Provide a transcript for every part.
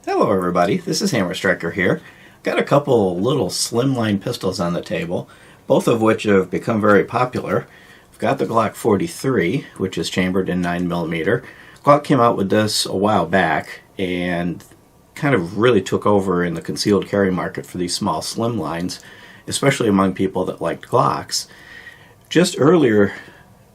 Hello everybody, this is Hammer Striker here. Got a couple little slimline pistols on the table, both of which have become very popular. I've got the Glock 43, which is chambered in 9mm. Glock came out with this a while back and kind of really took over in the concealed carry market for these small slimlines, especially among people that liked Glocks. Just earlier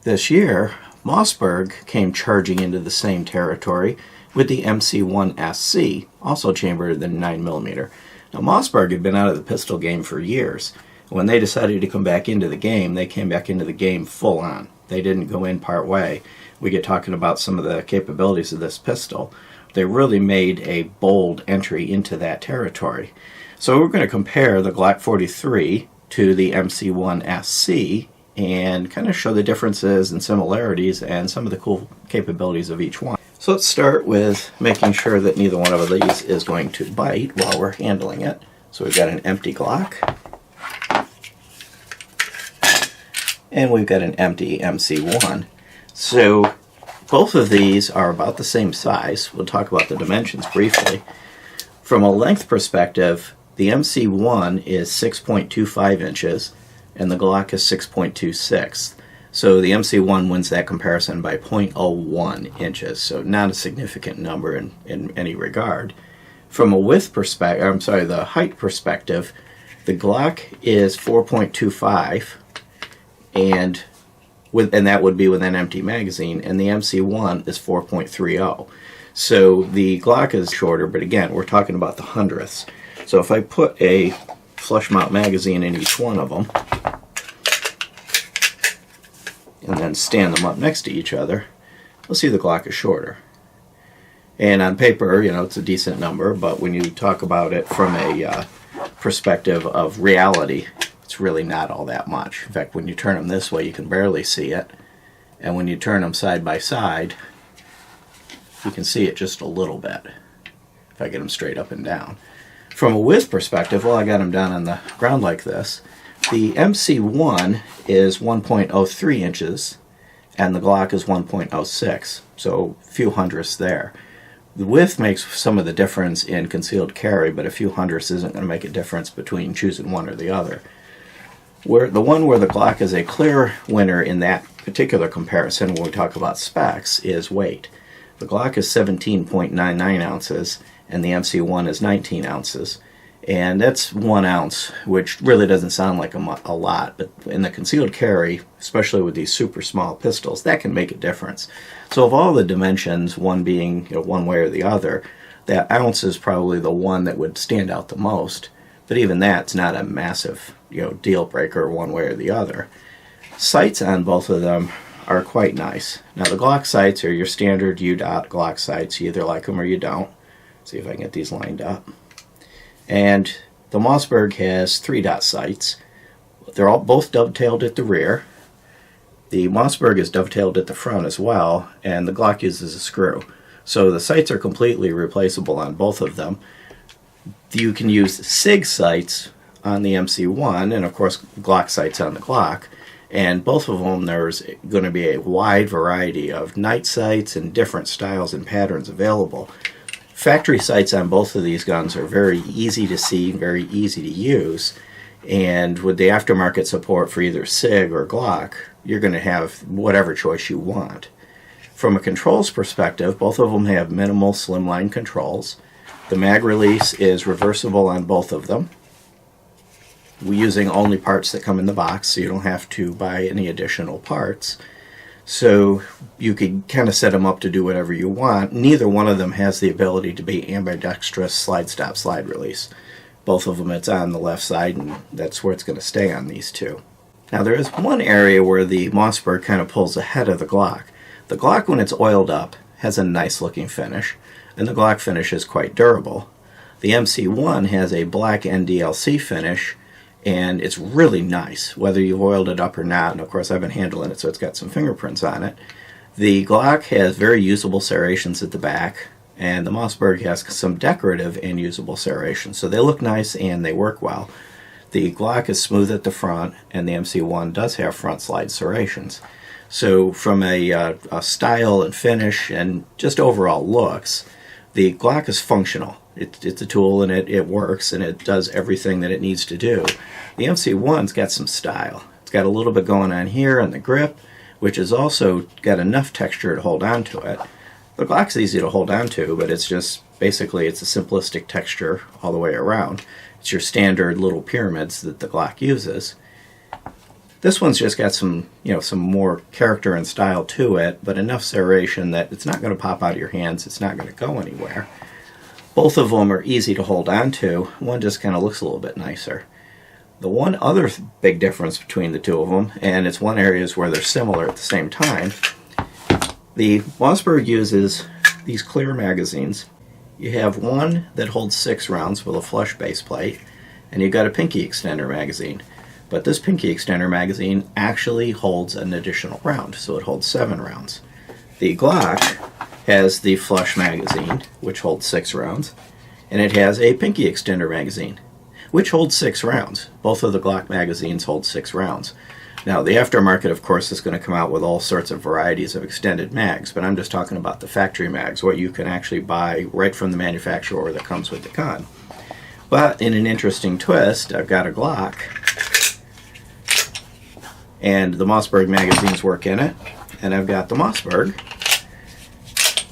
this year, Mossberg came charging into the same territory with the MC1 SC, also chambered in 9mm. Now Mossberg had been out of the pistol game for years. When they decided to come back into the game, they came back into the game full on. They didn't go in part way. We get talking about some of the capabilities of this pistol. They really made a bold entry into that territory. So we're going to compare the Glock 43 to the MC1 SC and kind of show the differences and similarities and some of the cool capabilities of each one. So let's start with making sure that neither one of these is going to bite while we're handling it. So we've got an empty Glock, and we've got an empty MC1. So both of these are about the same size. We'll talk about the dimensions briefly. From a length perspective, the MC1 is 6.25 inches, and the Glock is 6.26. So the MC1 wins that comparison by 0.01 inches, so not a significant number in any regard. From a width perspective, the height perspective, the Glock is 4.25, and that would be with an empty magazine, and the MC1 is 4.30. So the Glock is shorter, but again, we're talking about the hundredths. So if I put a flush mount magazine in each one of them, and then stand them up next to each other, we'll see the Glock is shorter. And on paper, it's a decent number, but when you talk about it from a perspective of reality, it's really not all that much. In fact, when you turn them this way, you can barely see it. And when you turn them side by side, you can see it just a little bit, if I get them straight up and down. From a width perspective, well, I got them down on the ground like this. The MC1 is 1.03 inches, and the Glock is 1.06, so a few hundredths there. The width makes some of the difference in concealed carry, but a few hundredths isn't going to make a difference between choosing one or the other. The one where the Glock is a clear winner in that particular comparison when we talk about specs is weight. The Glock is 17.99 ounces, and the MC1 is 19 ounces. And that's 1 ounce, which really doesn't sound like a lot, but in the concealed carry, especially with these super small pistols, that can make a difference. So of all the dimensions, one being one way or the other, that ounce is probably the one that would stand out the most. But even that's not a massive deal breaker one way or the other. Sights on both of them are quite nice. Now the Glock Sights are your standard U-dot Glock Sights. You either like them or you don't. See if I can get these lined up. And the Mossberg has 3-dot sights. They're both dovetailed at the rear. The Mossberg is dovetailed at the front as well, and the Glock uses a screw. So the sights are completely replaceable on both of them. You can use SIG sights on the MC1, and of course Glock sights on the Glock. And both of them, there's going to be a wide variety of night sights and different styles and patterns available. Factory sights on both of these guns are very easy to see, very easy to use, and with the aftermarket support for either SIG or Glock, you're going to have whatever choice you want. From a controls perspective, both of them have minimal slimline controls. The mag release is reversible on both of them. We're using only parts that come in the box, so you don't have to buy any additional parts. So you could kind of set them up to do whatever you want. Neither one of them has the ability to be ambidextrous slide stop slide release. Both of them, it's on the left side, and that's where it's going to stay on these two. Now there is one area where the Mossberg kind of pulls ahead of the Glock. The Glock, when it's oiled up, has a nice looking finish, and the Glock finish is quite durable. The MC1 has a black NDLC finish, and it's really nice, whether you've oiled it up or not. And of course I've been handling it, so it's got some fingerprints on it. The Glock has very usable serrations at the back, and the Mossberg has some decorative and usable serrations, so they look nice and they work well. The Glock is smooth at the front, and the MC1 does have front slide serrations. So from a style and finish and just overall looks, The Glock is functional. It's a tool, and it works, and it does everything that it needs to do. The MC1's got some style. It's got a little bit going on here on the grip, which has also got enough texture to hold on to it. The Glock's easy to hold on to, but it's just basically it's a simplistic texture all the way around. It's your standard little pyramids that the Glock uses. This one's just got some, some more character and style to it, but enough serration that it's not going to pop out of your hands. It's not going to go anywhere. Both of them are easy to hold on to. One just kind of looks a little bit nicer. The one other big difference between the two of them, and it's one area where they're similar at the same time, the Mossberg uses these clear magazines. You have one that holds 6 rounds with a flush base plate, and you've got a pinky extender magazine. But this pinky extender magazine actually holds an additional round, so it holds 7 rounds. The Glock has the flush magazine, which holds 6 rounds, and it has a pinky extender magazine, which holds 6 rounds. Both of the Glock magazines hold 6 rounds. Now, the aftermarket, of course, is going to come out with all sorts of varieties of extended mags, but I'm just talking about the factory mags, what you can actually buy right from the manufacturer or that comes with the gun. But in an interesting twist, I've got a Glock, and the Mossberg magazines work in it, and I've got the Mossberg,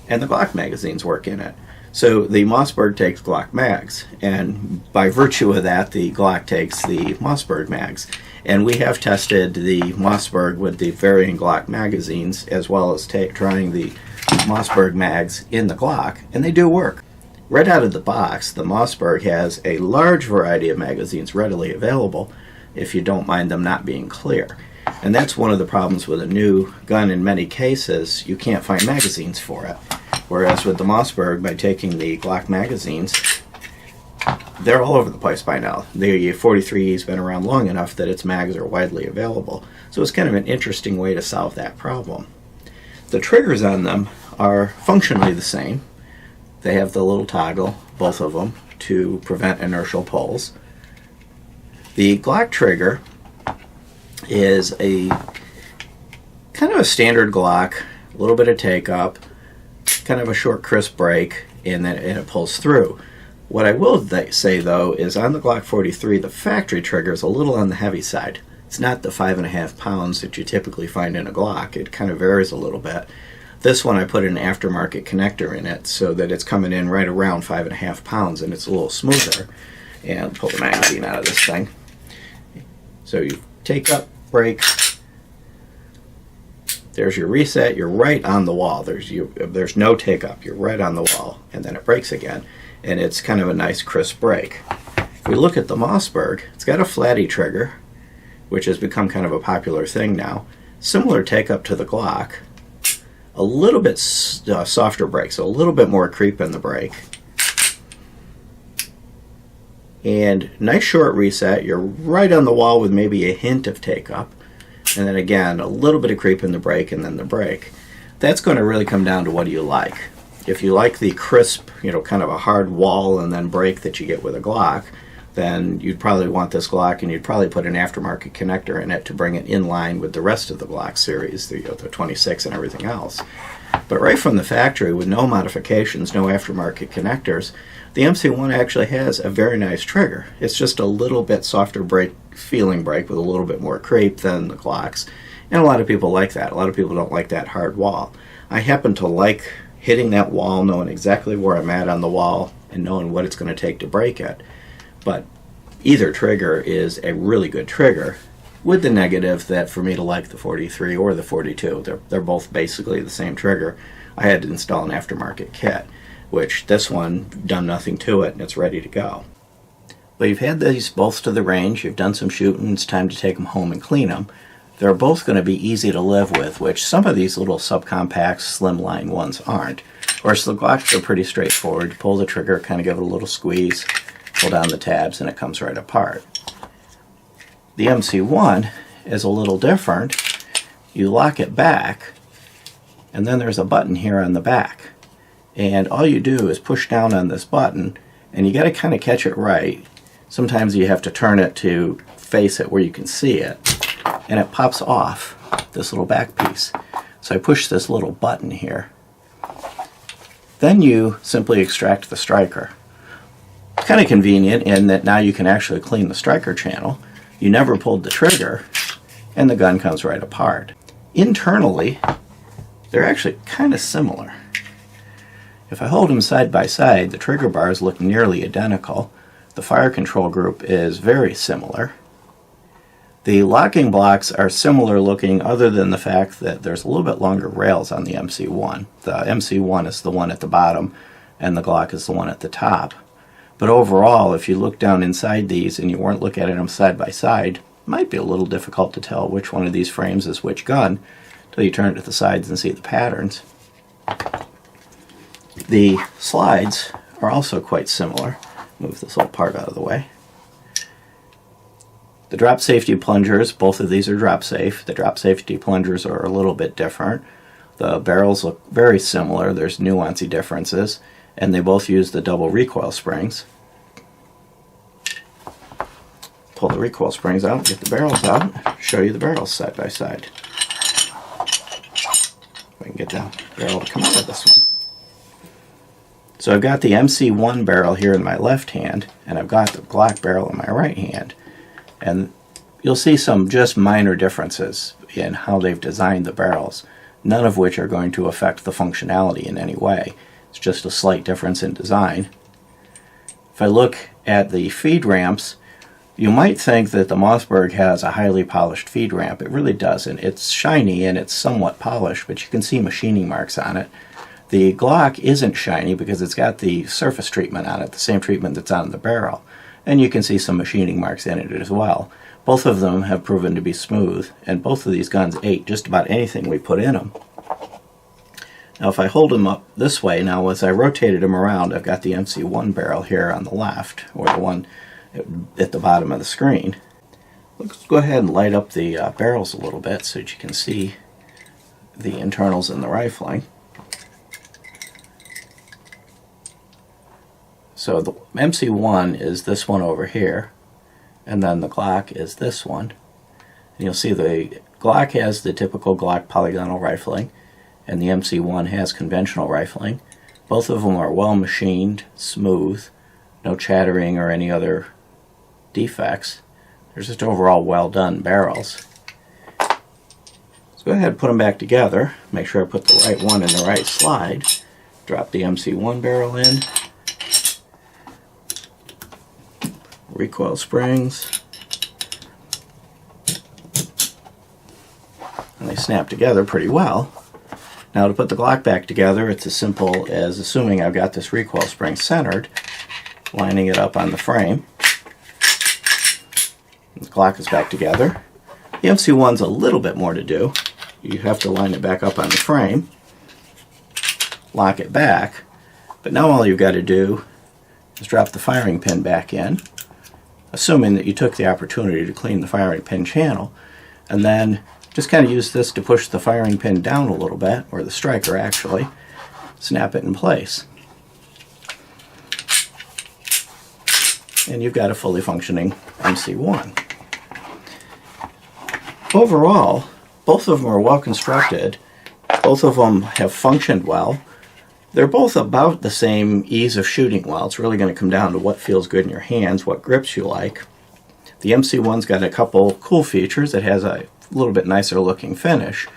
and the Glock magazines work in it. So the Mossberg takes Glock mags, and by virtue of that, the Glock takes the Mossberg mags. And we have tested the Mossberg with the varying Glock magazines, as well as trying the Mossberg mags in the Glock, and they do work. Right out of the box, the Mossberg has a large variety of magazines readily available, if you don't mind them not being clear. And that's one of the problems with a new gun in many cases. You can't find magazines for it. Whereas with the Mossberg, by taking the Glock magazines, they're all over the place by now. The 43's been around long enough that its mags are widely available. So it's kind of an interesting way to solve that problem. The triggers on them are functionally the same. They have the little toggle, both of them, to prevent inertial pulls. The Glock trigger is a kind of a standard Glock, a little bit of take up, kind of a short crisp break, and then it pulls through. What I will say though is on the Glock 43, the factory trigger is a little on the heavy side. It's not the 5.5 pounds that you typically find in a Glock. It kind of varies a little bit. This one I put an aftermarket connector in it so that it's coming in right around 5.5 pounds, and it's a little smoother. And pull the magazine out of this thing. So you take up, break. There's your reset. You're right on the wall. There's no take up. You're right on the wall, and then it breaks again, and it's kind of a nice crisp break. If we look at the Mossberg, it's got a flatty trigger, which has become kind of a popular thing now. Similar take up to the Glock. A little bit softer break, so a little bit more creep in the break. And nice short reset. You're right on the wall with maybe a hint of take up. And then again, a little bit of creep in the break, and then the break. That's going to really come down to what do you like. If you like the crisp, kind of a hard wall and then break that you get with a Glock, then you'd probably want this Glock, and you'd probably put an aftermarket connector in it to bring it in line with the rest of the Glock series, the 26 and everything else. But right from the factory, with no modifications, no aftermarket connectors, the MC1 actually has a very nice trigger. It's just a little bit softer feeling break with a little bit more creep than the Glocks. And a lot of people like that. A lot of people don't like that hard wall. I happen to like hitting that wall, knowing exactly where I'm at on the wall, and knowing what it's going to take to break it. But either trigger is a really good trigger, with the negative that for me to like the 43 or the 42, they're both basically the same trigger. I had to install an aftermarket kit, which this one done nothing to it, and it's ready to go. But you've had these both to the range, you've done some shooting, it's time to take them home and clean them. They're both going to be easy to live with, which some of these little subcompact slimline ones aren't. Of course, the Glocks are pretty straightforward. You pull the trigger, kind of give it a little squeeze, pull down the tabs, and it comes right apart. The MC1 is a little different. You lock it back, and then there's a button here on the back. And all you do is push down on this button, and you got to kind of catch it right. Sometimes you have to turn it to face it where you can see it, and it pops off this little back piece. So I push this little button here, Then you simply extract the striker. It's kind of convenient in that now you can actually clean the striker channel. You never pulled the trigger, and the gun comes right apart. Internally, they're actually kind of similar. If I hold them side by side, the trigger bars look nearly identical. The fire control group is very similar. The locking blocks are similar looking other than the fact that there's a little bit longer rails on the MC1. The MC1 is the one at the bottom and the Glock is the one at the top. But overall, if you look down inside these and you weren't looking at them side by side, it might be a little difficult to tell which one of these frames is which gun until you turn it to the sides and see the patterns. The slides are also quite similar. Move this little part out of the way. The drop safety plungers, both of these are drop safe. The drop safety plungers are a little bit different. The barrels look very similar. There's nuancy differences, and they both use the double recoil springs. Pull the recoil springs out, get the barrels out, show you the barrels side by side. If I can get the barrel to come out of this one. So I've got the MC1 barrel here in my left hand, and I've got the Glock barrel in my right hand. And you'll see some just minor differences in how they've designed the barrels, none of which are going to affect the functionality in any way. It's just a slight difference in design. If I look at the feed ramps, you might think that the Mossberg has a highly polished feed ramp. It really doesn't. It's shiny and it's somewhat polished, but you can see machining marks on it. The Glock isn't shiny because it's got the surface treatment on it, the same treatment that's on the barrel. And you can see some machining marks in it as well. Both of them have proven to be smooth, and both of these guns ate just about anything we put in them. Now if I hold them up this way, now as I rotated them around, I've got the MC1 barrel here on the left, or the one at the bottom of the screen. Let's go ahead and light up the barrels a little bit so that you can see the internals and the rifling. So the MC1 is this one over here, and then the Glock is this one. And you'll see the Glock has the typical Glock polygonal rifling, and the MC1 has conventional rifling. Both of them are well machined, smooth, no chattering or any other defects. They're just overall well done barrels. Let's go ahead and put them back together. Make sure I put the right one in the right slide. Drop the MC1 barrel in. Recoil springs, and they snap together pretty well. Now to put the Glock back together, it's as simple as assuming I've got this recoil spring centered, lining it up on the frame. The Glock is back together. The MC1's a little bit more to do. You have to line it back up on the frame, lock it back, but now all you've got to do is drop the firing pin back in, assuming that you took the opportunity to clean the firing pin channel, and then just kind of use this to push the firing pin down a little bit, or the striker actually, snap it in place. And you've got a fully functioning MC1. Overall, both of them are well constructed, both of them have functioned well. They're both about the same ease of shooting well. It's really going to come down to what feels good in your hands, what grips you like. The MC1's got a couple cool features. It has a little bit nicer looking finish,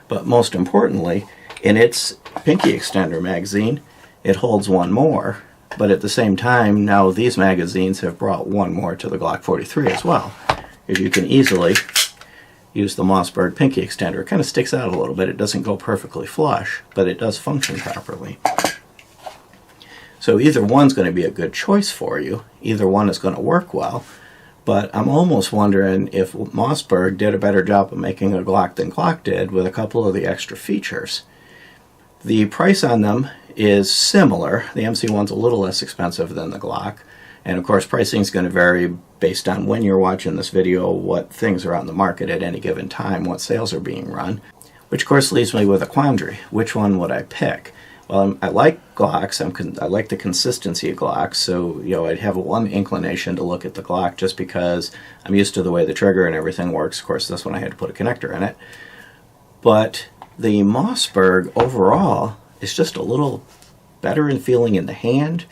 but most importantly, in its pinky extender magazine, it holds one more. But at the same time, now these magazines have brought one more to the Glock 43 as well, as you can easily use the Mossberg pinky extender. It kind of sticks out a little bit. It doesn't go perfectly flush, but it does function properly. So either one's going to be a good choice for you. Either one is going to work well, but I'm almost wondering if Mossberg did a better job of making a Glock than Glock did with a couple of the extra features. The price on them is similar. The MC1's a little less expensive than the Glock, and of course pricing is going to vary based on when you're watching this video, what things are on the market at any given time, what sales are being run, which of course leaves me with a quandary. Which one would I pick? Well, I like Glocks. I like the consistency of Glocks, so I'd have one inclination to look at the Glock just because I'm used to the way the trigger and everything works. Of course, this one I had to put a connector in it. But the Mossberg overall is just a little better in feeling in the hand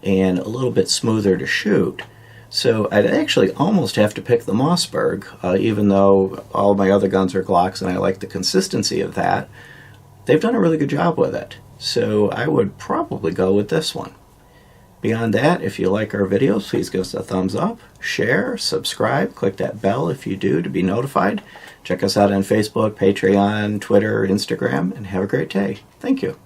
and a little bit smoother to shoot. So I'd actually almost have to pick the Mossberg, even though all my other guns are Glocks and I like the consistency of that. They've done a really good job with it. So I would probably go with this one. Beyond that, if you like our videos, please give us a thumbs up, share, subscribe, click that bell if you do to be notified. Check us out on Facebook, Patreon, Twitter, Instagram, and have a great day. Thank you.